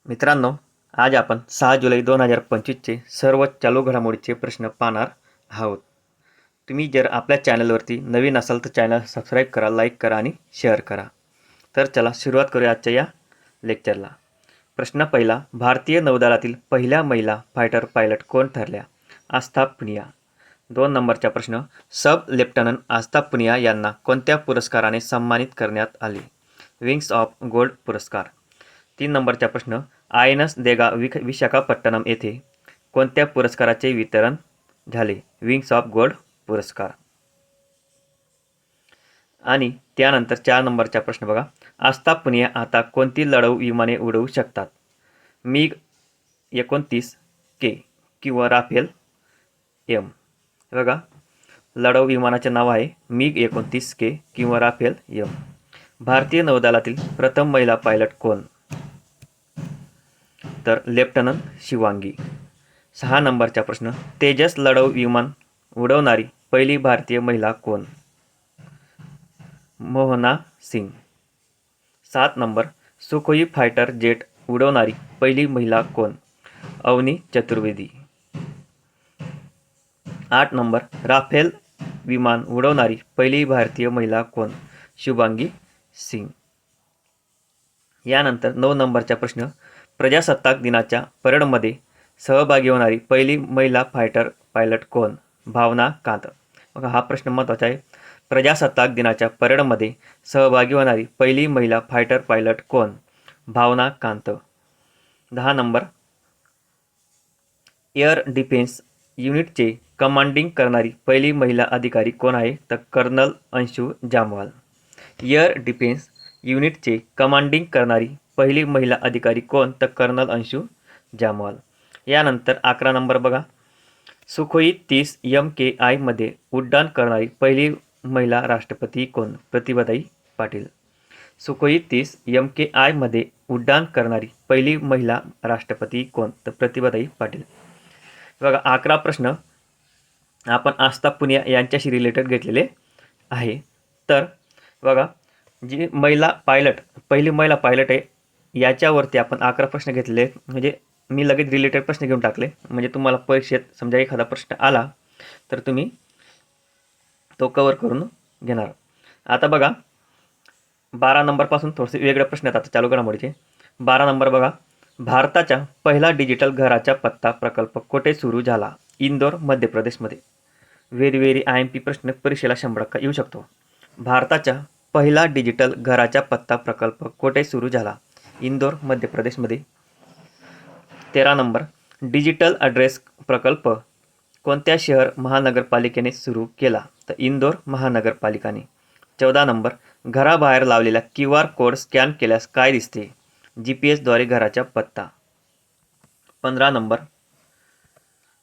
मित्रांनो, आज आपण 6 जुलै 2025चे सर्व चालू घडामोडीचे प्रश्न पाहणार आहोत. तुम्ही जर आपल्या चॅनलवरती नवीन असाल तर चॅनल सबस्क्राईब करा, लाईक करा आणि शेअर करा. तर चला सुरुवात करूया आजच्या या लेक्चरला. प्रश्न पहिला, भारतीय नौदलातील पहिल्या महिला फायटर पायलट कोण ठरल्या? आस्था पुनिया. 2 नंबरचा प्रश्न, सब लेफ्टनंट आस्था पुनिया यांना कोणत्या पुरस्काराने सन्मानित करण्यात आले? विंग्स ऑफ गोल्ड पुरस्कार. 3 नंबरचा प्रश्न, आयएनएस देगा विशाखापट्टणम येथे कोणत्या पुरस्काराचे वितरण झाले? विंग्स ऑफ गोल्ड पुरस्कार. आणि त्यानंतर 4 नंबरचा प्रश्न बघा, आस्था पुनिया आता कोणती लढाऊ विमाने उडवू शकतात? मिग 29 के किंवा राफेल एम. बघा, लढाऊ विमानाचे नाव आहे मिग 29 के किंवा राफेल एम. भारतीय नौदलातील प्रथम महिला पायलट कोण? तर लेफ्टनंट शिवांगी. 6 नंबरचा प्रश्न, तेजस लढाऊ विमान उडवणारी पहिली भारतीय महिला कोण? Mohana Singh. 7 number, Sukhoi fighter jet उडवणारी पहिली महिला कोण? अवनी चतुर्वेदी. 8 नंबर, राफेल विमान उडवणारी पहिली भारतीय महिला कोण? शुभांगी सिंग. यानंतर 9 नंबरचा प्रश्न, प्रजासत्ताक दिनाच्या परेडमध्ये सहभागी होणारी पहिली महिला फायटर पायलट कोण? भावना कांत. बघा, हा प्रश्न महत्त्वाचा आहे. प्रजासत्ताक दिनाच्या परेडमध्ये सहभागी होणारी पहिली महिला फायटर पायलट कोण? Bhawana Kanth. 10 number, air defence युनिटचे कमांडिंग करणारी पहिली महिला अधिकारी कोण आहे? तर colonel Anshu Jamwal. Air defence युनिटचे कमांडिंग करणारी पहिली महिला अधिकारी कोण? तर कर्नल अंशू जामवाल. यानंतर 11 नंबर बघा, सुखोई 30 MKI मध्ये उड्डाण करणारी पहिली महिला राष्ट्रपती कोण? प्रतिभाताई पाटील. सुखोई 30 MKI मध्ये उड्डाण करणारी पहिली महिला राष्ट्रपती कोण? तर प्रतिभाताई पाटील. बघा, 11 प्रश्न आपण आस्था पुनिया यांच्याशी रिलेटेड घेतलेले आहे. तर बघा, जी महिला पायलट, पहिली महिला पायलट आहे, याच्यावरती आपण 11 प्रश्न घेतलेले आहेत. म्हणजे मी लगेच रिलेटेड प्रश्न घेऊन टाकले, म्हणजे तुम्हाला परीक्षेत समजा एखादा प्रश्न आला तर तुम्ही तो कवर करून घेणार. आता बघा, 12 नंबरपासून थोडेसे वेगळे प्रश्न आहेत आता चालू घडामोडीचे. 12 नंबर बघा, भारताचा पहिला डिजिटल घराचा पत्ता प्रकल्प कुठे सुरू झाला? इंदोर, मध्य प्रदेशमध्ये. व्हेरी IMP प्रश्न परीक्षेला 100% येऊ शकतो. भारताचा पहिला डिजिटल घराचा पत्ता प्रकल्प कुठे सुरू झाला? इंदोर, मध्य प्रदेशमध्ये. 13 नंबर, डिजिटल ॲड्रेस प्रकल्प कोणत्या शहर महानगरपालिकेने सुरू केला? तर इंदोर महानगरपालिकाने. 14 नंबर, घराबाहेर लावलेला QR कोड स्कॅन केल्यास काय दिसते? GPS द्वारे घराचा पत्ता. 15 नंबर,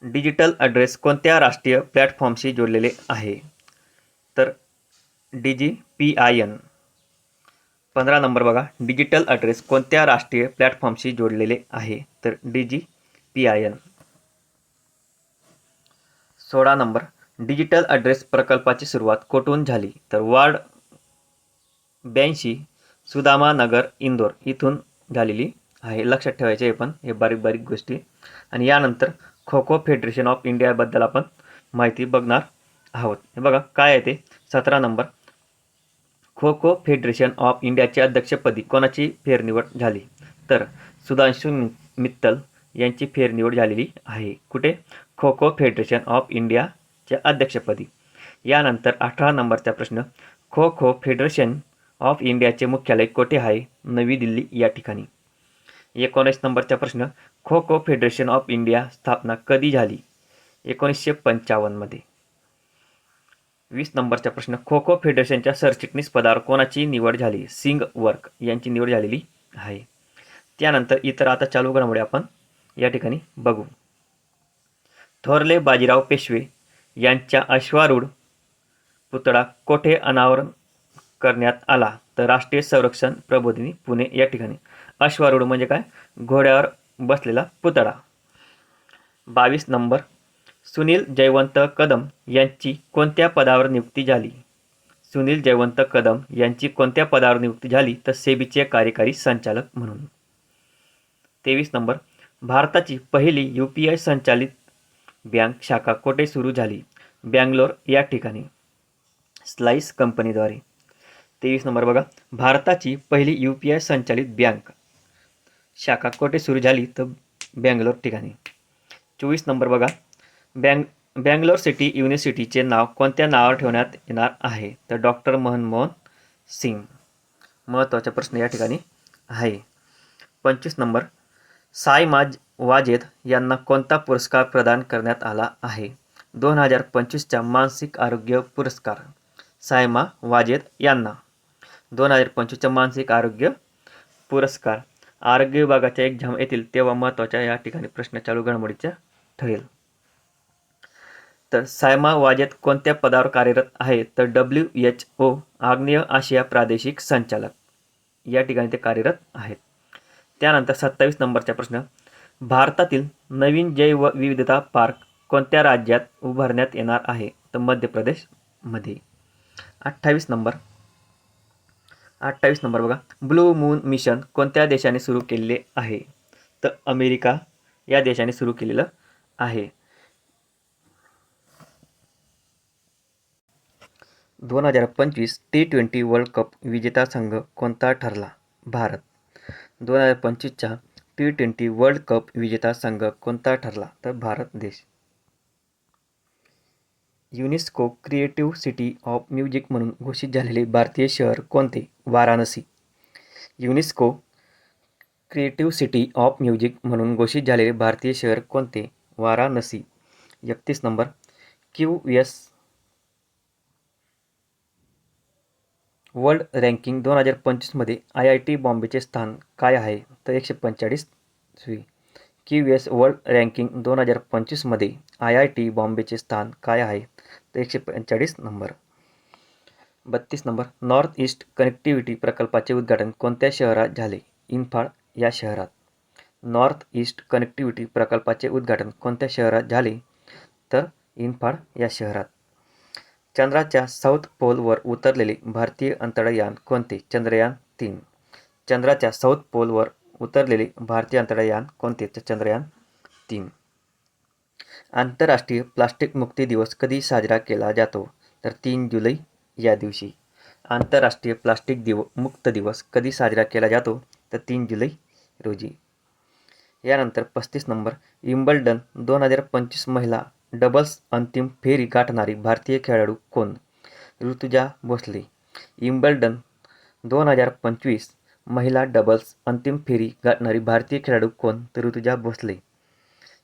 डिजिटल ॲड्रेस कोणत्या राष्ट्रीय प्लॅटफॉर्मशी जोडलेले आहे? तर DGPIN. 15 नंबर बघा, डिजिटल ॲड्रेस कोणत्या राष्ट्रीय प्लॅटफॉर्मशी जोडलेले आहे? तर DGPIN. 16 नंबर, डिजिटल ॲड्रेस प्रकल्पाची सुरुवात कुठून झाली? तर वार्ड 82 सुदामा नगर इंदोर इथून झालेली आहे. लक्षात ठेवायचे आहे पण हे बारीक बारीक गोष्टी. आणि यानंतर खो खो फेडरेशन ऑफ इंडियाबद्दल आपण माहिती बघणार आहोत. हे बघा काय आहे ते. 17 number, kho kho federation of इंडियाच्या अध्यक्षपदी कोणाची फेरनिवड झाली? तर सुधांशू मित्तल यांची फेरनिवड झालेली आहे. कुठे? खो खो फेडरेशन ऑफ इंडियाच्या अध्यक्षपदी. यानंतर 18 नंबरचा प्रश्न, खो खो फेडरेशन ऑफ इंडियाचे मुख्यालय कोठे आहे? नवी दिल्ली या ठिकाणी. 19 नंबरचा प्रश्न, kho kho federation of India स्थापना कधी झाली? 1955 मध्ये. 20 नंबरचा प्रश्न, खो खो फेडरेशनच्या सरचिटणीस पदावर कोणाची निवड झाली? सिंग वर्क यांची निवड झालेली आहे. त्यानंतर इतर आता चालू घडामोडी आपण या ठिकाणी बघू. थोरले बाजीराव पेशवे यांच्या अश्वारूढ पुतळा कोठे अनावरण करण्यात आला? तर राष्ट्रीय संरक्षण प्रबोधिनी पुणे या ठिकाणी. अश्वारूढ म्हणजे काय? घोड्यावर बसलेला पुतळा. 22 नंबर, सुनील जयवंत कदम यांची कोणत्या पदावर नियुक्ती झाली? सुनील जयवंत कदम यांची कोणत्या पदावर नियुक्ती झाली? तर सेबीचे कार्यकारी संचालक म्हणून. 23 नंबर, भारताची पहिली UPI संचालित बँक शाखा कोठे सुरू झाली? बँगलोर या ठिकाणी स्लाइस कंपनीद्वारे. 23 नंबर बघा, भारताची पहिली UPI संचालित बँक शाखा कोठे सुरू झाली? तर बँगलोर ठिकाणी. 24 नंबर बघा, बँगलोर सिटी युनिव्हर्सिटीचे नाव कोणत्या नावावर ठेवण्यात येणार आहे? तर डॉक्टर मनमोहन सिंग. महत्त्वाचा प्रश्न या ठिकाणी आहे. 25 नंबर, सायमा वाजेद यांना कोणता पुरस्कार प्रदान करण्यात आला आहे? 2025चा मानसिक आरोग्य पुरस्कार. सायमा वाजेद यांना 2025चा मानसिक आरोग्य पुरस्कार. आरोग्य विभागाच्या एक्झाम येतील तेव्हा महत्त्वाच्या या ठिकाणी प्रश्न चालू घडामोडीचा ठरेल. तर सायमा वाजेद कोणत्या पदावर कार्यरत आहे? तर WHO आग्नेय आशिया प्रादेशिक संचालक या ठिकाणी ते कार्यरत आहेत. त्यानंतर 27 नंबरचा प्रश्न, भारतातील नवीन जैवविविधता पार्क कोणत्या राज्यात उभारण्यात येणार आहे? तर मध्य प्रदेशमध्ये. 28 नंबर बघा, ब्लू मून मिशन कोणत्या देशाने सुरू केलेले आहे? तर अमेरिका या देशाने सुरू केलेलं आहे. 2025 T20 वर्ल्ड कप विजेता संघ कोणता ठरला? भारत. 2025चा T20 वर्ल्ड कप विजेता संघ कोणता ठरला? तर भारत देश. UNESCO creative city of music म्हणून घोषित झालेले भारतीय शहर कोणते? Varanasi. UNESCO creative city of music म्हणून घोषित झालेले भारतीय शहर कोणते? Varanasi. 31 number, QS world ranking 2025 मध्ये IIT बॉम्बेचे स्थान काय आहे? तर 145वी. QS वर्ल्ड रँकिंग 2025 मध्ये IIT बॉम्बेचे स्थान काय आहे? तर 145 number. 32 number, north east connectivity प्रकल्पाचे उद्घाटन कोणत्या शहरात झाले? इंफाळ या शहरात. नॉर्थ ईस्ट कनेक्टिव्हिटी प्रकल्पाचे उद्घाटन कोणत्या शहरात झाले? तर इंफाळ या शहरात. चंद्राच्या साऊथ पोलवर उतरलेले भारतीय अंतराळयान कोणते? चंद्रयान-3. चंद्राच्या साऊथ पोलवर उतरलेले भारतीय अंतराळयान कोणते? तर चंद्रयान-3. आंतरराष्ट्रीय प्लास्टिक मुक्ती दिवस कधी साजरा केला जातो? तर 3 जुलै या दिवशी. आंतरराष्ट्रीय प्लास्टिक मुक्त दिवस कधी साजरा केला जातो? तर 3 जुलै रोजी. यानंतर 35 नंबर, विम्बल्डन 2025 महिला डबल्स अंतिम फेरी गाठणारी भारतीय खेळाडू कोण? ऋतुजा भोसले. विम्बल्डन 2025 महिला डबल्स अंतिम फेरी गाठणारी भारतीय खेळाडू कोण? तर ऋतुजा भोसले.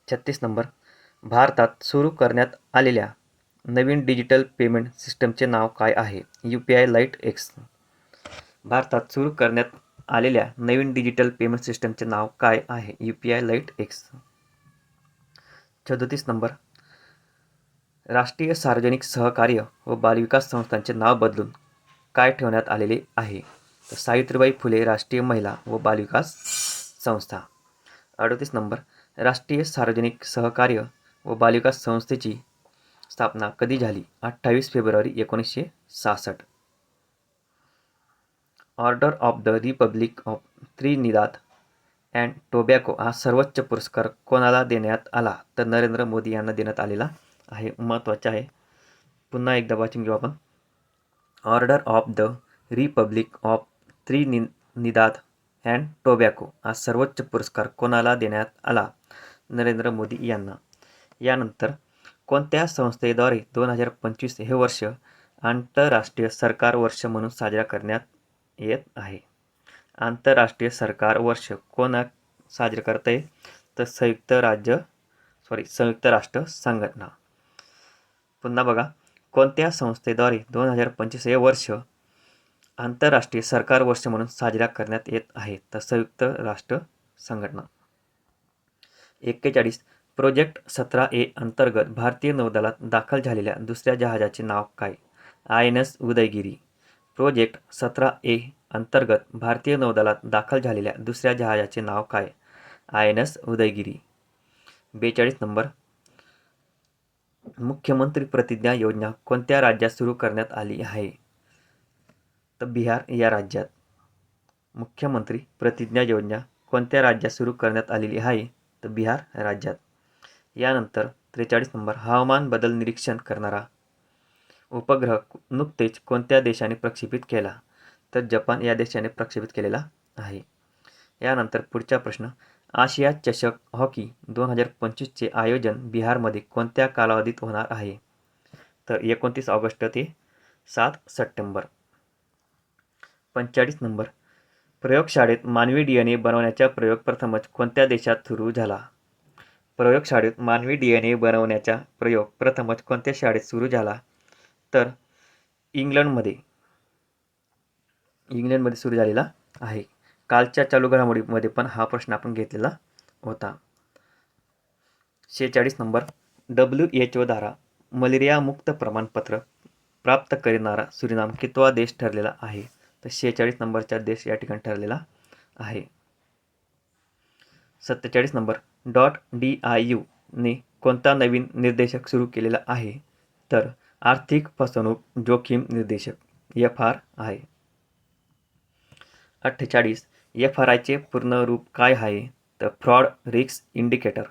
36 नंबर, भारतात सुरू करण्यात आलेल्या नवीन डिजिटल पेमेंट सिस्टमचे नाव काय आहे? UPI light x. भारतात सुरू करण्यात आलेल्या नवीन डिजिटल पेमेंट सिस्टमचे नाव काय आहे? UPI light x. 37 नंबर, राष्ट्रीय सार्वजनिक सहकार्य व बालविकास संस्थांचे नाव बदलून काय ठेवण्यात आलेले आहे? तर सावित्रीबाई फुले राष्ट्रीय महिला व बालविकास संस्था. 38 नंबर, राष्ट्रीय सार्वजनिक सहकार्य व बालविकास संस्थेची स्थापना कधी झाली? 28 February 1966. Order of the Republic of Trinidad and Tobago हा सर्वोच्च पुरस्कार कोणाला देण्यात आला? तर नरेंद्र मोदी यांना देण्यात आलेला आहे. महत्त्वाचे आहे. पुन्हा एकदा वाचून घेऊ आपण. Order of the Republic of Trinidad and Tobago हा सर्वोच्च पुरस्कार कोणाला देण्यात आला? नरेंद्र मोदी यांना. यानंतर कोणत्या संस्थेद्वारे 2025 हे वर्ष आंतरराष्ट्रीय सहकार वर्ष म्हणून साजरा करण्यात येत आहे? आंतरराष्ट्रीय सहकार वर्ष कोण साजरे करते? तर संयुक्त राष्ट्र संघटना. पुन्हा बघा, कोणत्या संस्थेद्वारे 2025 हे वर्ष आंतरराष्ट्रीय सहकार वर्ष म्हणून साजरा करण्यात येत आहे? तर संयुक्त राष्ट्र संघटना. 41 प्रोजेक्ट 17A अंतर्गत भारतीय नौदलात दाखल झालेल्या दुसऱ्या जहाजाचे नाव काय? INS उदयगिरी. प्रोजेक्ट 17A अंतर्गत भारतीय नौदलात दाखल झालेल्या दुसऱ्या जहाजाचे नाव काय? INS उदयगिरी. 42 नंबर, मुख्यमंत्री प्रतिज्ञा योजना कोणत्या राज्यात सुरू करण्यात आली आहे? तर बिहार या राज्यात. मुख्यमंत्री प्रतिज्ञा योजना कोणत्या राज्यात सुरू करण्यात आलेली आहे? तर बिहार राज्यात. यानंतर 43 नंबर, हवामान बदल निरीक्षण करणारा उपग्रह नुकतेच कोणत्या देशाने प्रक्षेपित केला? तर जपान या देशाने प्रक्षेपित केलेला आहे. यानंतर पुढचा प्रश्न, आशिया चषक हॉकी 2025चे आयोजन बिहारमध्ये कोणत्या कालावधीत होणार आहे? तर 29 ऑगस्ट ते 7 सप्टेंबर. 45 नंबर, प्रयोगशाळेत मानवी DNA बनवण्याचा प्रयोग प्रथमच कोणत्या देशात सुरू झाला? प्रयोगशाळेत मानवी DNA बनवण्याचा प्रयोग प्रथमच कोणत्या शाळेत सुरू झाला? तर इंग्लंडमध्ये सुरू झालेला आहे. कालच्या चालू घडामोडीमध्ये पण हा प्रश्न आपण घेतलेला होता. 46 नंबर, WHO द्वारा मलेरिया मुक्त प्रमाणपत्र प्राप्त करणारा सुरिनाम कितवा देश ठरलेला आहे? तर 46 नंबरचा देश या ठिकाणी ठरलेला आहे. 47 नंबर, .diu ने कोणता नवीन निर्देशक सुरू केलेला आहे? तर आर्थिक फसवणूक जोखीम निर्देशक FR आहे. 48, FRI चे पूर्ण रूप काय आहे? तर fraud risk indicator.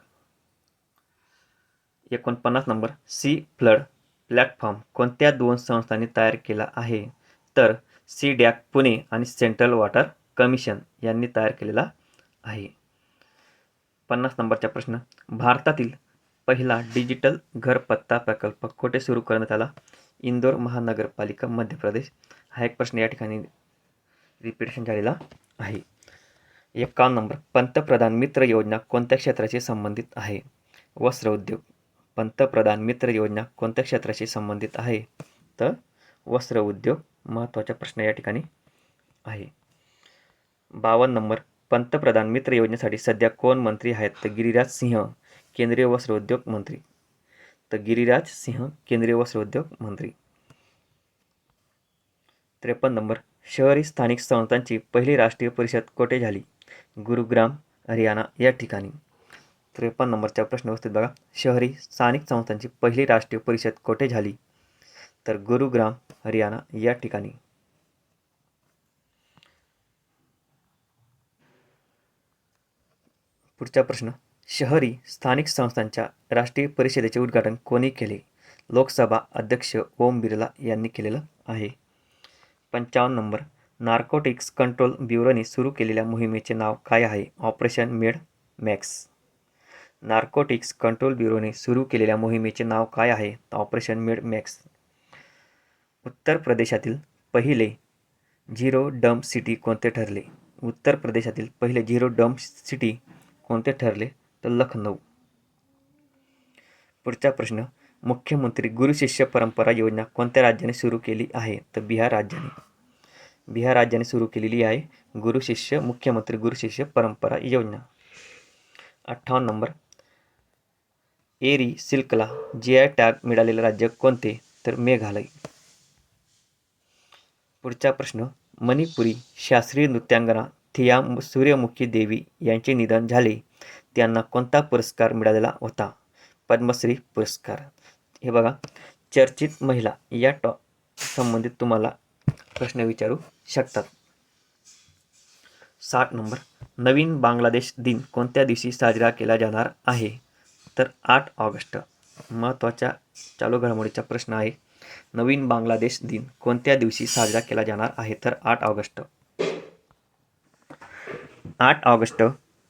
49 number, C flood platform कोणत्या 2 संस्थांनी तयार केला आहे? तर CDAC पुणे आणि सेंट्रल वॉटर कमिशन यांनी तयार केलेला आहे. 50 नंबरचा प्रश्न, भारतातील पहिला डिजिटल घरपत्ता प्रकल्प कुठे सुरू करण्यात आला? इंदोर महानगरपालिका, मध्य प्रदेश. हा एक प्रश्न या ठिकाणी रिपीटेशन झालेला आहे. 51 नंबर, पंतप्रधान मित्र योजना कोणत्या क्षेत्राशी संबंधित आहे? वस्त्र उद्योग. पंतप्रधान मित्र योजना कोणत्या क्षेत्राशी संबंधित आहे? तर वस्त्र उद्योग. महत्त्वाचा प्रश्न या ठिकाणी आहे. 52 नंबर, पंतप्रधान मित्र योजनेसाठी सध्या कोण मंत्री आहेत? तर गिरिराज सिंह, केंद्रीय वस्त्र उद्योग मंत्री. तर गिरिराज सिंह, केंद्रीय वस्त्र उद्योग मंत्री. 53 नंबर, शहरी स्थानिक संस्थांची पहिली राष्ट्रीय परिषद कोठे झाली? गुरुग्राम, हरियाणा या ठिकाणी. 53 नंबरचा प्रश्न व्यवस्थित बघा. शहरी स्थानिक संस्थांची पहिली राष्ट्रीय परिषद कोठे झाली? तर गुरुग्राम, हरियाणा या ठिकाणी. पुढचा प्रश्न, शहरी स्थानिक संस्थांच्या राष्ट्रीय परिषदेचे उद्घाटन कोणी केले? लोकसभा अध्यक्ष ओम बिर्ला यांनी केलेलं आहे. 55 नंबर, नार्कोटिक्स कंट्रोल ब्युरोने सुरू केलेल्या मोहिमेचे नाव काय आहे? Operation med max. Narcotics control ब्युरोने सुरू केलेल्या मोहिमेचे नाव काय आहे? Operation med max. उत्तर प्रदेशातील पहिले झिरो डंप सिटी कोणते ठरले? उत्तर प्रदेशातील पहिले झिरो डंप सिटी कोणते ठरले? तर लखनौ. पुढचा प्रश्न, मुख्यमंत्री गुरु शिष्य परंपरा योजना कोणत्या राज्याने सुरू केली आहे? तर बिहार राज्याने. बिहार राज्याने सुरू केलेली आहे मुख्यमंत्री गुरु शिष्य परंपरा योजना. 58 नंबर, एरी सिल्कला GI टॅग मिळालेले राज्य कोणते? तर मेघालय. पुढचा प्रश्न, मणिपुरी शास्त्रीय नृत्यांगना थिया सूर्यमुखी देवी यांचे निधन झाले, त्यांना कोणता पुरस्कार मिळालेला होता? पद्मश्री पुरस्कार. हे बघा, चर्चित महिला या संबंधित तुम्हाला प्रश्न विचारू शकतात. 60 नंबर, नवीन बांगलादेश दिन कोणत्या दिवशी साजरा केला जाणार आहे? तर 8 ऑगस्ट. महत्त्वाचा चालू घडामोडीचा प्रश्न आहे, नवीन बांगलादेश दिन कोणत्या दिवशी साजरा केला जाणार आहे? तर 8 ऑगस्ट. 8 ऑगस्ट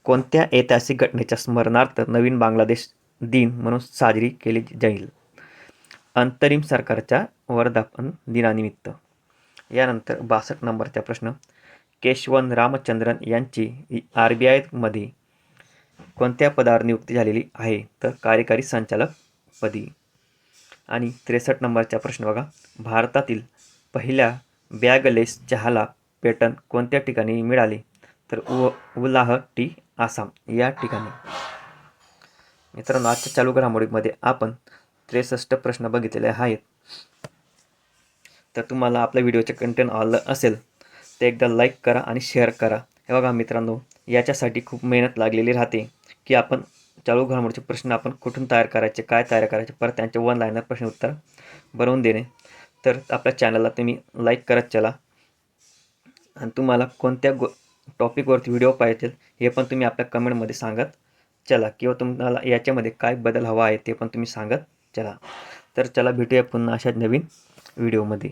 कोणत्या ऐतिहासिक घटनेच्या स्मरणार्थ नवीन बांगलादेश दिन म्हणून साजरी केली जाईल? अंतरिम सरकारच्या वर्धापन दिनानिमित्त. यानंतर 62 नंबरचा प्रश्न, केशवन रामचंद्रन यांची RBI मध्ये कोणत्या पदावर नियुक्ती झालेली आहे? तर कार्यकारी संचालक पदी. आणि 63 नंबरचा प्रश्न बघा, भारतातील पहिल्या बॅगलेस चहाला पेटंट कोणत्या ठिकाणी मिळाले? तर गुवाहाटी, आसाम या ठिकाणी. मित्रांनो, आजच्या चालू घडामोडीमध्ये आपण 63 प्रश्न बघितलेले आहेत. तर तुम्हाला आपल्या व्हिडिओचे कंटेंट आवडलं असेल तर एकदा लाईक करा आणि शेअर करा. हे बघा मित्रांनो, याच्यासाठी खूप मेहनत लागलेली राहते की आपण चालू घडामोडीचे प्रश्न आपण कुठून तयार करायचे, काय तयार करायचे, परत त्यांचे वन लाईनर प्रश्न उत्तर बनवून देणे. तर आपल्या चॅनलला तुम्ही लाईक करत चला आणि तुम्हाला टॉपिकवरती व्हिडिओ पाहिजे हे पण तुम्ही आपल्या कमेंटमध्ये सांगत चला, किंवा तुम्हाला याच्यामध्ये काय बदल हवा आहे ते पण तुम्ही सांगत चला. तर चला भेटूया पुन्हा अशा नवीन व्हिडिओमध्ये.